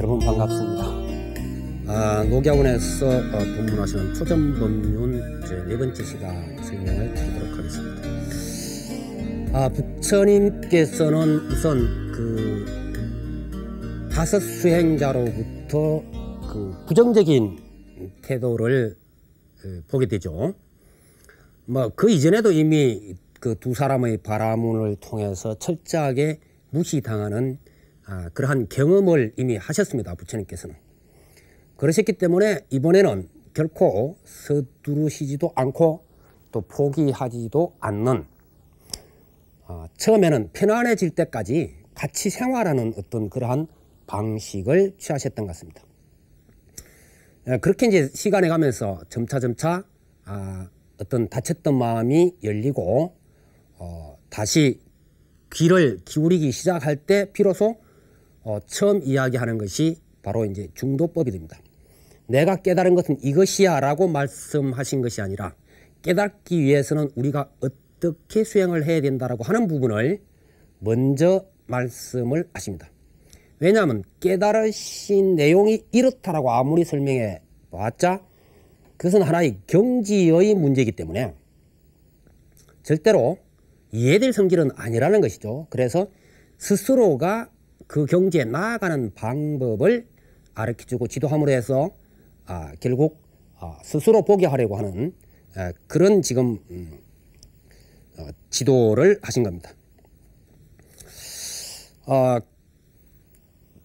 여러분 반갑습니다. 녹야원에서 본문하시는 초전법륜 제 4번째 시간 설명을 드리도록 하겠습니다. 부처님께서는 우선 그 다섯 수행자로부터 그 부정적인 태도를 보게 되죠. 그 이전에도 이미 그 두 사람의 바라문을 통해서 철저하게 무시당하는 그러한 경험을 이미 하셨습니다. 부처님께서는. 그러셨기 때문에 이번에는 결코 서두르시지도 않고 또 포기하지도 않는, 처음에는 편안해질 때까지 같이 생활하는 어떤 그러한 방식을 취하셨던 것 같습니다. 그렇게 이제 시간이 가면서 점차 어떤 다쳤던 마음이 열리고 다시 귀를 기울이기 시작할 때 비로소 처음 이야기하는 것이 바로 이제 중도법이 됩니다. 내가 깨달은 것은 이것이야 라고 말씀하신 것이 아니라 깨닫기 위해서는 우리가 어떻게 수행을 해야 된다라고 하는 부분을 먼저 말씀을 하십니다. 왜냐하면 깨달으신 내용이 이렇다라고 아무리 설명해 봤자 그것은 하나의 경지의 문제이기 때문에 절대로 이해될 성질은 아니라는 것이죠. 그래서 스스로가 그 경지에 나아가는 방법을 가르쳐주고 지도함으로 해서 결국 스스로 보게 하려고 하는 그런 지금 지도를 하신 겁니다.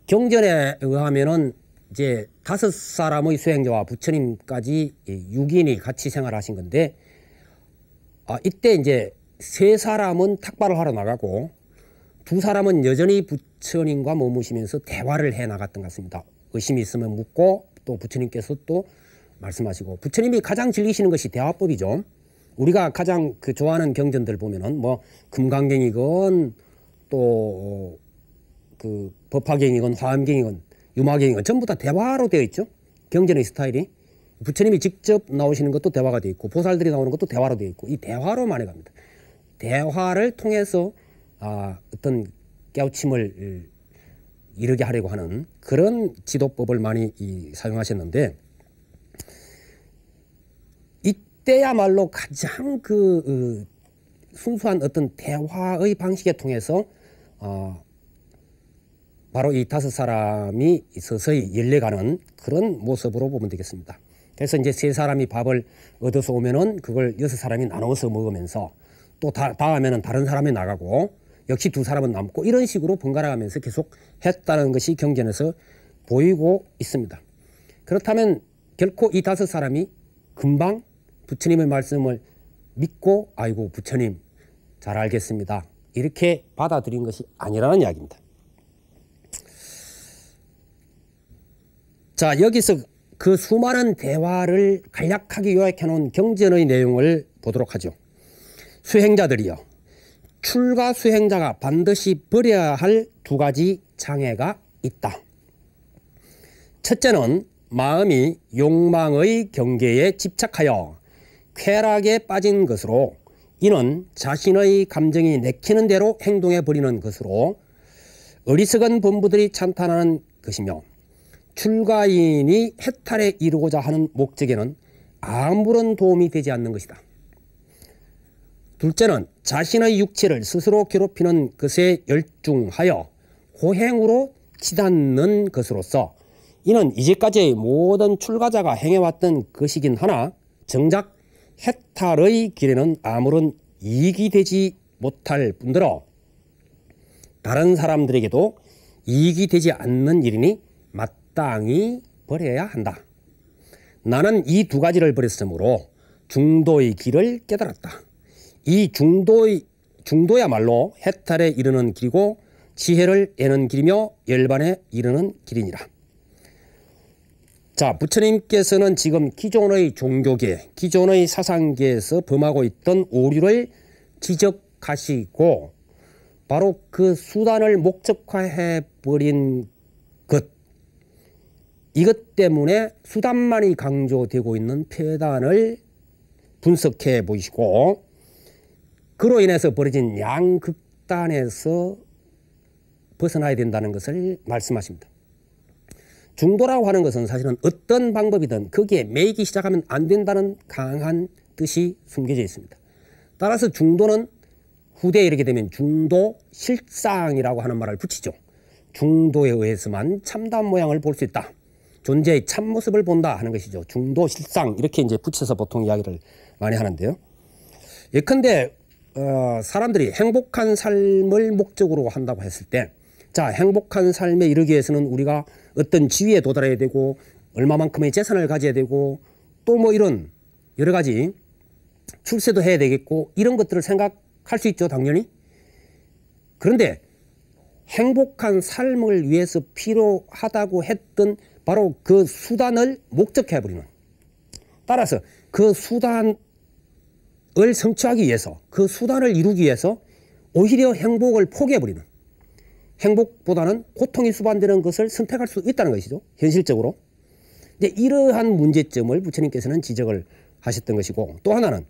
경전에 의하면은 이제 5사람의 수행자와 부처님까지 6인이 같이 생활하신 건데, 이때 이제 3사람은 탁발을 하러 나가고 2사람은 여전히 부처님과 머무시면서 대화를 해 나갔던 것 같습니다. 의심이 있으면 묻고 또 부처님께서 또 말씀하시고, 부처님이 가장 즐기시는 것이 대화법이죠. 우리가 가장 좋아하는 경전들 보면은 금강경이건 또 그 법화경이건 화엄경이건 유마경이건 전부 다 대화로 되어 있죠. 경전의 스타일이. 부처님이 직접 나오시는 것도 대화가 되어 있고 보살들이 나오는 것도 대화로 되어 있고 이 대화로만 해갑니다. 대화를 통해서 어떤 깨우침을 이르게 하려고 하는 그런 지도법을 많이 사용하셨는데, 이때야말로 가장 순수한 어떤 대화의 방식에 통해서 바로 이 5사람이 서서히 열려가는 그런 모습으로 보면 되겠습니다. 그래서 이제 3사람이 밥을 얻어서 오면은 그걸 6사람이 나눠서 먹으면서 또 다음에는 다른 사람이 나가고 역시 2사람은 남고 이런 식으로 번갈아 가면서 계속 했다는 것이 경전에서 보이고 있습니다. 그렇다면 결코 이 5사람이 금방 부처님의 말씀을 믿고 아이고 부처님 잘 알겠습니다 이렇게 받아들인 것이 아니라는 이야기입니다. 자, 여기서 그 수많은 대화를 간략하게 요약해 놓은 경전의 내용을 보도록 하죠. 수행자들이여, 출가 수행자가 반드시 버려야 할 2가지 장애가 있다. 첫째는 마음이 욕망의 경계에 집착하여 쾌락에 빠진 것으로, 이는 자신의 감정이 내키는 대로 행동해 버리는 것으로 어리석은 범부들이 찬탄하는 것이며, 출가인이 해탈에 이르고자 하는 목적에는 아무런 도움이 되지 않는 것이다. 둘째는 자신의 육체를 스스로 괴롭히는 것에 열중하여 고행으로 치닫는 것으로서, 이는 이제까지의 모든 출가자가 행해왔던 것이긴 하나 정작 해탈의 길에는 아무런 이익이 되지 못할 뿐더러 다른 사람들에게도 이익이 되지 않는 일이니 마땅히 버려야 한다. 나는 이 2가지를 버렸으므로 중도의 길을 깨달았다. 이 중도야말로 해탈에 이르는 길이고 지혜를 애는 길이며 열반에 이르는 길이니라. 자, 부처님께서는 지금 기존의 종교계, 기존의 사상계에서 범하고 있던 오류를 지적하시고 바로 그 수단을 목적화해 버린 것, 이것 때문에 수단만이 강조되고 있는 폐단을 분석해 보시고 그로 인해서 벌어진 양극단에서 벗어나야 된다는 것을 말씀하십니다. 중도라고 하는 것은 사실은 어떤 방법이든 거기에 매이기 시작하면 안 된다는 강한 뜻이 숨겨져 있습니다. 따라서 중도는 후대에 이르게 되면 중도 실상이라고 하는 말을 붙이죠. 중도에 의해서만 참다운 모양을 볼 수 있다. 존재의 참모습을 본다 하는 것이죠. 중도 실상 이렇게 이제 붙여서 보통 이야기를 많이 하는데요. 예컨대 사람들이 행복한 삶을 목적으로 한다고 했을 때, 자, 행복한 삶에 이르기 위해서는 우리가 어떤 지위에 도달해야 되고 얼마만큼의 재산을 가져야 되고 또 뭐 이런 여러 가지 출세도 해야 되겠고 이런 것들을 생각할 수 있죠, 당연히. 그런데 행복한 삶을 위해서 필요하다고 했던 바로 그 수단을 목적해버리는, 따라서 그 수단을 성취하기 위해서, 그 수단을 이루기 위해서 오히려 행복을 포기해버리는, 행복보다는 고통이 수반되는 것을 선택할 수 있다는 것이죠, 현실적으로. 이제 이러한 문제점을 부처님께서는 지적을 하셨던 것이고, 또 하나는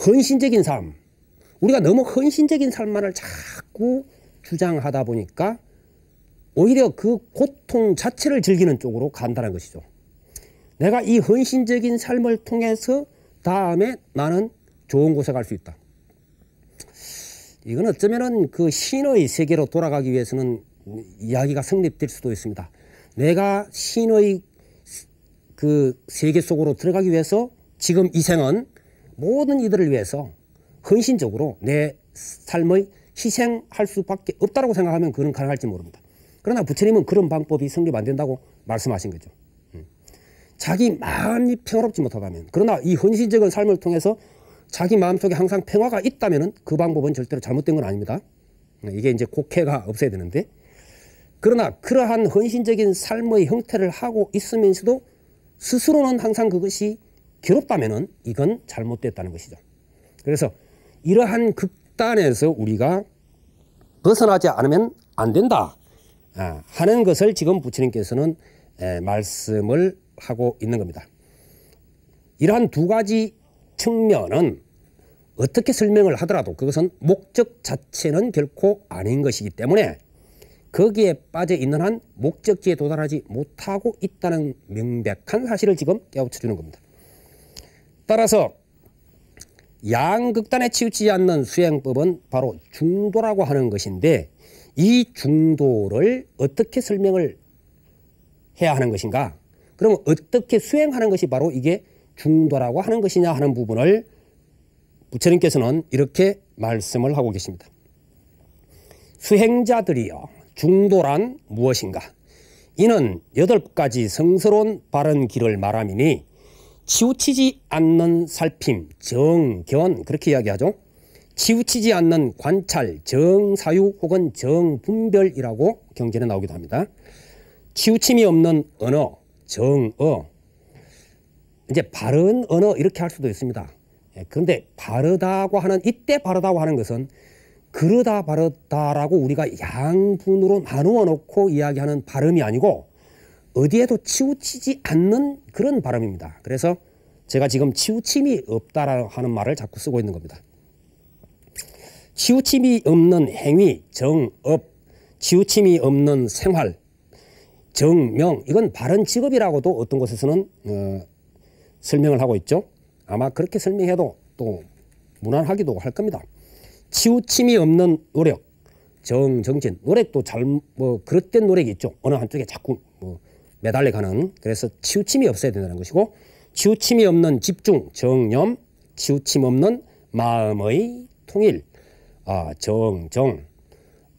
헌신적인 삶, 우리가 너무 헌신적인 삶만을 자꾸 주장하다 보니까 오히려 그 고통 자체를 즐기는 쪽으로 간다는 것이죠. 내가 이 헌신적인 삶을 통해서 다음에 나는 좋은 곳에 갈 수 있다. 이건 어쩌면은 그 신의 세계로 돌아가기 위해서는 이야기가 성립될 수도 있습니다. 내가 신의 그 세계 속으로 들어가기 위해서 지금 이 생은 모든 이들을 위해서 헌신적으로 내 삶의 희생할 수밖에 없다고 생각하면 그건 가능할지 모릅니다. 그러나 부처님은 그런 방법이 성립 안 된다고 말씀하신 거죠. 자기 마음이 평화롭지 못하다면, 그러나 이 헌신적인 삶을 통해서 자기 마음속에 항상 평화가 있다면 그 방법은 절대로 잘못된 건 아닙니다. 이게 이제 곡해가 없어야 되는데, 그러나 그러한 헌신적인 삶의 형태를 하고 있으면서도 스스로는 항상 그것이 괴롭다면 이건 잘못됐다는 것이죠. 그래서 이러한 극단에서 우리가 벗어나지 않으면 안 된다 하는 것을 지금 부처님께서는 말씀을 하고 있는 겁니다. 이러한 두 가지 측면은 어떻게 설명을 하더라도 그것은 목적 자체는 결코 아닌 것이기 때문에 거기에 빠져 있는 한 목적지에 도달하지 못하고 있다는 명백한 사실을 지금 깨우쳐 주는 겁니다. 따라서 양극단에 치우치지 않는 수행법은 바로 중도라고 하는 것인데, 이 중도를 어떻게 설명을 해야 하는 것인가? 그러면 어떻게 수행하는 것이 바로 이게 중도라고 하는 것이냐 하는 부분을 부처님께서는 이렇게 말씀을 하고 계십니다. 수행자들이여, 중도란 무엇인가? 이는 8가지 성스러운 바른 길을 말함이니 치우치지 않는 살핌, 정견, 그렇게 이야기하죠. 치우치지 않는 관찰, 정사유 혹은 정분별이라고 경전에 나오기도 합니다. 치우침이 없는 언어, 정어, 이제 바른 언어 이렇게 할 수도 있습니다. 그런데 바르다고 하는, 이때 바르다고 하는 것은 그러다 바르다라고 우리가 양분으로 나누어 놓고 이야기하는 발음이 아니고 어디에도 치우치지 않는 그런 발음입니다. 그래서 제가 지금 치우침이 없다라는 하는 말을 자꾸 쓰고 있는 겁니다. 치우침이 없는 행위, 정업, 치우침이 없는 생활, 정명, 이건 바른 직업이라고도 어떤 곳에서는 설명을 하고 있죠. 아마 그렇게 설명해도 또 무난하기도 할 겁니다. 치우침이 없는 노력, 정진, 노력도 그릇된 노력이 있죠. 어느 한쪽에 자꾸 매달려가는, 그래서 치우침이 없어야 된다는 것이고, 치우침이 없는 집중, 정념, 치우침 없는 마음의 통일, 정정,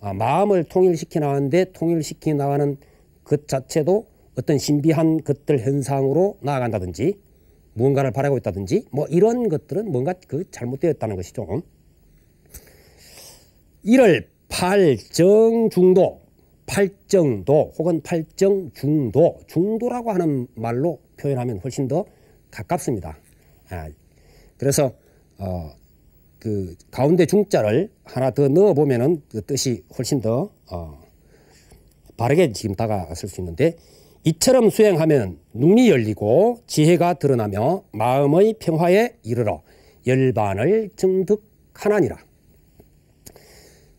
마음을 통일시켜 나가는데 통일시켜 나가는 것 자체도 어떤 신비한 것들 현상으로 나아간다든지 무언가를 바라고 있다든지 뭐 이런 것들은 뭔가 잘못되었다는 것이죠. 이를 팔정중도, 팔정도 혹은 팔정중도, 중도라고 하는 말로 표현하면 훨씬 더 가깝습니다. 그래서 그 가운데 중자를 하나 더 넣어 보면은 그 뜻이 훨씬 더 바르게 지금 다가설 수 있는데, 이처럼 수행하면 눈이 열리고 지혜가 드러나며 마음의 평화에 이르러 열반을 증득하나니라.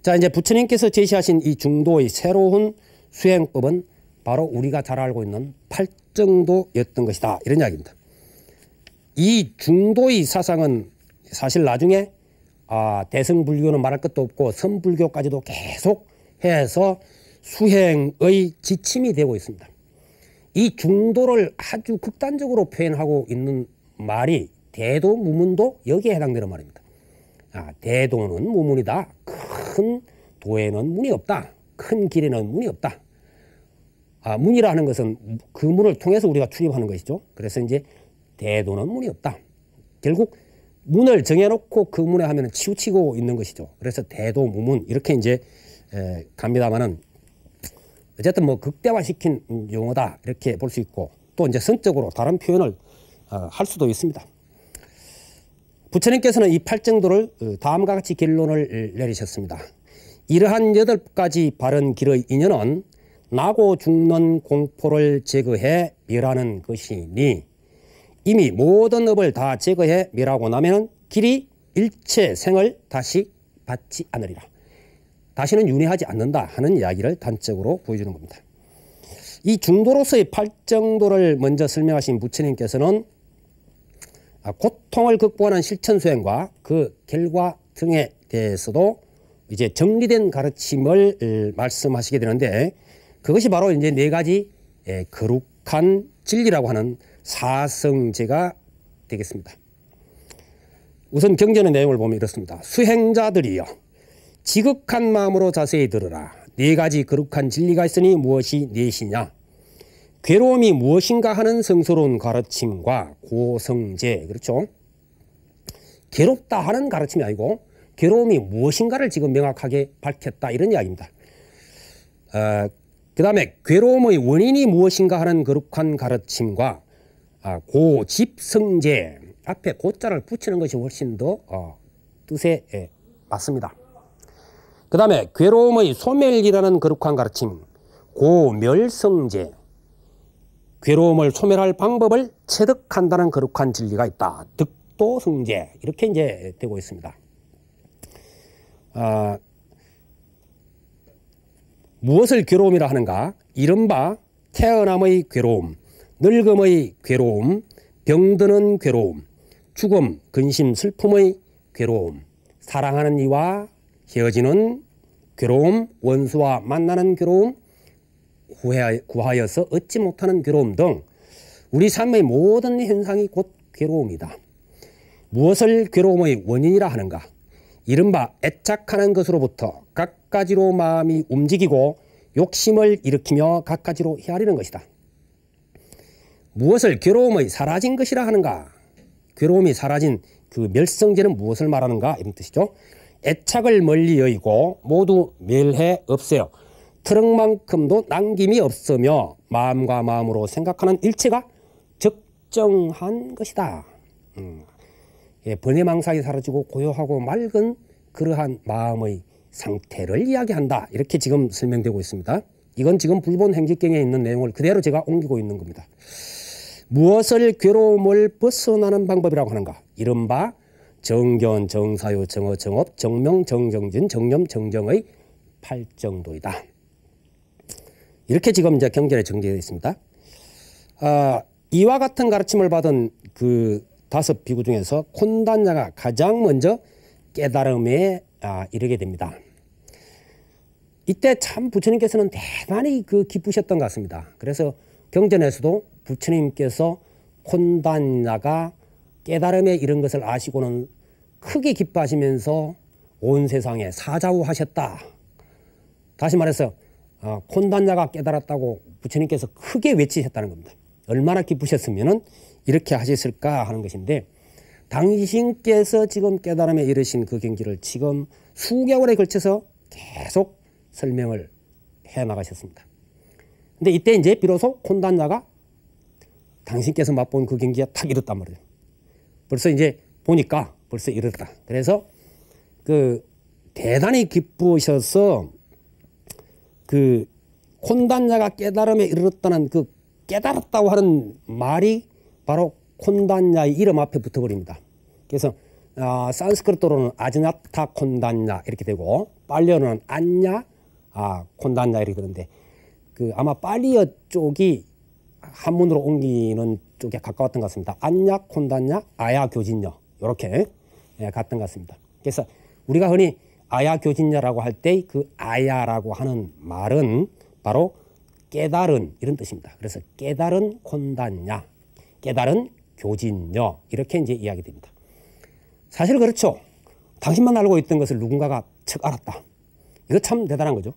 자, 이제 부처님께서 제시하신 이 중도의 새로운 수행법은 바로 우리가 잘 알고 있는 팔정도였던 것이다. 이런 이야기입니다. 이 중도의 사상은 사실 나중에 대승불교는 말할 것도 없고 선불교까지도 계속 해서 수행의 지침이 되고 있습니다. 이 중도를 아주 극단적으로 표현하고 있는 말이 대도무문도 여기에 해당되는 말입니다. 대도는 무문이다. 큰 도에는 문이 없다. 큰 길에는 문이 없다. 문이라는 것은 그 문을 통해서 우리가 출입하는 것이죠. 그래서 이제 대도는 문이 없다. 결국 문을 정해놓고 그 문에 하면 치우치고 있는 것이죠. 그래서 대도무문 이렇게 이제 갑니다만은 어쨌든 뭐 극대화시킨 용어다 이렇게 볼 수 있고 또 이제 선적으로 다른 표현을 할 수도 있습니다. 부처님께서는 이 팔정도를 다음과 같이 결론을 내리셨습니다. 이러한 8가지 바른 길의 인연은 나고 죽는 공포를 제거해 멸하는 것이니 이미 모든 업을 다 제거해 멸하고 나면 길이 일체 생을 다시 받지 않으리라. 다시는 윤회하지 않는다 하는 이야기를 단적으로 보여주는 겁니다. 이 중도로서의 팔정도를 먼저 설명하신 부처님께서는 고통을 극복하는 실천 수행과 그 결과 등에 대해서도 이제 정리된 가르침을 말씀하시게 되는데 그것이 바로 이제 4가지 거룩한 진리라고 하는 사성제가 되겠습니다. 우선 경전의 내용을 보면 이렇습니다. 수행자들이여 지극한 마음으로 자세히 들으라. 4가지 거룩한 진리가 있으니 무엇이 넷이냐. 괴로움이 무엇인가 하는 성스러운 가르침과 고성제. 그렇죠. 괴롭다 하는 가르침이 아니고 괴로움이 무엇인가를 지금 명확하게 밝혔다 이런 이야기입니다. 그 다음에 괴로움의 원인이 무엇인가 하는 거룩한 가르침과 고집성제. 앞에 고자를 붙이는 것이 훨씬 더 뜻에 맞습니다. 그 다음에 괴로움의 소멸이라는 거룩한 가르침, 고멸성제. 괴로움을 소멸할 방법을 체득한다는 거룩한 진리가 있다. 득도성제. 이렇게 이제 되고 있습니다. 무엇을 괴로움이라 하는가? 이른바 태어남의 괴로움, 늙음의 괴로움, 병드는 괴로움, 죽음, 근심, 슬픔의 괴로움, 사랑하는 이와 헤어지는 괴로움, 원수와 만나는 괴로움, 구하여서 얻지 못하는 괴로움 등 우리 삶의 모든 현상이 곧 괴로움이다. 무엇을 괴로움의 원인이라 하는가? 이른바 애착하는 것으로부터 갖가지로 마음이 움직이고 욕심을 일으키며 갖가지로 헤아리는 것이다. 무엇을 괴로움의 사라진 것이라 하는가? 괴로움이 사라진 그 멸성제는 무엇을 말하는가? 이런 뜻이죠. 애착을 멀리 여의고 모두 멸해 없애요. 트럭만큼도 남김이 없으며 마음과 마음으로 생각하는 일체가 적정한 것이다. 번뇌망상이 사라지고 고요하고 맑은 그러한 마음의 상태를 이야기한다. 이렇게 지금 설명되고 있습니다. 이건 지금 불본 행집경에 있는 내용을 그대로 제가 옮기고 있는 겁니다. 무엇을 괴로움을 벗어나는 방법이라고 하는가? 이른바 정견, 정사유, 정어, 정업, 정명, 정정진, 정념, 정정의 팔정도이다. 이렇게 지금 이제 경전에 정리되어 있습니다. 이와 같은 가르침을 받은 그 5 비구 중에서 콘단자가 가장 먼저 깨달음에 이르게 됩니다. 이때 참 부처님께서는 대단히 기쁘셨던 것 같습니다. 그래서 경전에서도 부처님께서 콘단자가 깨달음에 이른 것을 아시고는 크게 기뻐하시면서 온 세상에 사자우하셨다. 다시 말해서 콘단자가 깨달았다고 부처님께서 크게 외치셨다는 겁니다. 얼마나 기쁘셨으면 이렇게 하셨을까 하는 것인데 당신께서 지금 깨달음에 이르신 그 경지를 지금 수개월에 걸쳐서 계속 설명을 해 나가셨습니다. 근데 이때 이제 비로소 콘단자가 당신께서 맛본 그 경지가 탁 이뤘단 말이에요. 벌써 이제 보니까 벌써 이뤘다. 그래서 대단히 기쁘셔서 콘단자가 깨달음에 이르렀다는 깨달았다고 하는 말이 바로 콘단자의 이름 앞에 붙어버립니다. 그래서 산스크리트로는 아즈나타 콘단자 이렇게 되고 빨리어는 안냐 콘단자 이렇게 되는데 그 아마 파리어 쪽이 한문으로 옮기는 쪽에 가까웠던 것 같습니다. 안약, 콘단약, 아야, 교진여 이렇게 갔던 것 같습니다. 그래서 우리가 흔히 아야, 교진여라고 할 때 그 아야라고 하는 말은 바로 깨달은 이런 뜻입니다. 그래서 깨달은 콘단야, 깨달은 교진여 이렇게 이제 이야기됩니다. 사실 그렇죠. 당신만 알고 있던 것을 누군가가 척 알았다. 이거 참 대단한 거죠.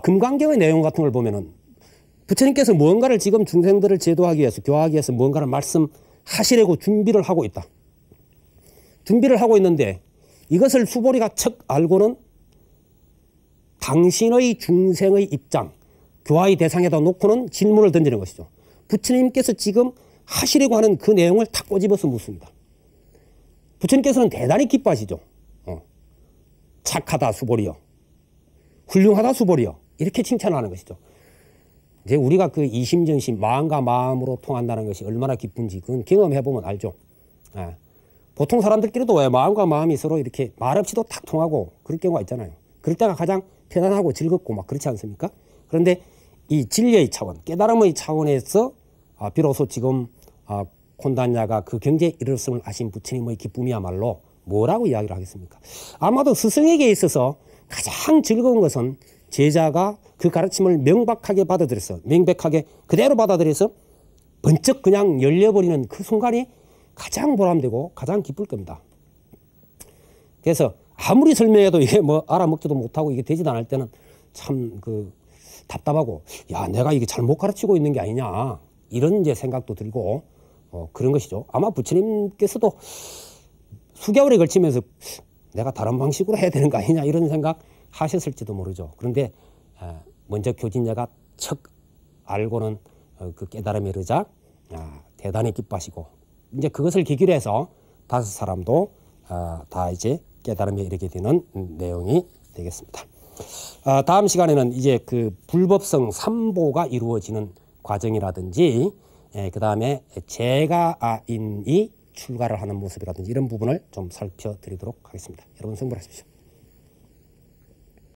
금강경의 내용 같은 걸 보면은 부처님께서 무언가를 지금 중생들을 제도하기 위해서 교화하기 위해서 무언가를 말씀하시려고 준비를 하고 있다. 준비를 하고 있는데 이것을 수보리가 척 알고는 당신의 중생의 입장, 교화의 대상에다 놓고는 질문을 던지는 것이죠. 부처님께서 지금 하시려고 하는 그 내용을 탁 꼬집어서 묻습니다. 부처님께서는 대단히 기뻐하시죠. 착하다 수보리여, 훌륭하다 수보리여 이렇게 칭찬하는 것이죠. 이제 우리가 그 이심전심 마음과 마음으로 통한다는 것이 얼마나 기쁜지 그건 경험해보면 알죠. 보통 사람들끼리도 왜 마음과 마음이 서로 이렇게 말없이도 탁 통하고 그럴 경우가 있잖아요. 그럴 때가 가장 편안하고 즐겁고 막 그렇지 않습니까? 그런데 이 진리의 차원, 깨달음의 차원에서 비로소 지금 콘단야가 그 경지에 이르렀음을 아신 부처님의 기쁨이야말로 뭐라고 이야기를 하겠습니까? 아마도 스승에게 있어서 가장 즐거운 것은 제자가 그 가르침을 명백하게 받아들여서 명백하게 그대로 받아들여서 번쩍 그냥 열려버리는 그 순간이 가장 보람되고 가장 기쁠 겁니다. 그래서 아무리 설명해도 이게 뭐 알아먹지도 못하고 이게 되지도 않을 때는 참 그 답답하고 야 내가 이게 잘못 가르치고 있는 게 아니냐 이런 이제 생각도 들고 그런 것이죠. 아마 부처님께서도 수개월에 걸치면서 내가 다른 방식으로 해야 되는 거 아니냐 이런 생각 하셨을지도 모르죠. 그런데 먼저 교진야가 척 알고는 그 깨달음에 이르자 대단히 기뻐하시고 이제 그것을 계기로 해서 5사람도 다 이제 깨달음에 이르게 되는 내용이 되겠습니다. 다음 시간에는 이제 그 불법성 3보가 이루어지는 과정이라든지 그 다음에 제가인이 출가를 하는 모습이라든지 이런 부분을 좀 살펴드리도록 하겠습니다. 여러분 성불하십시오.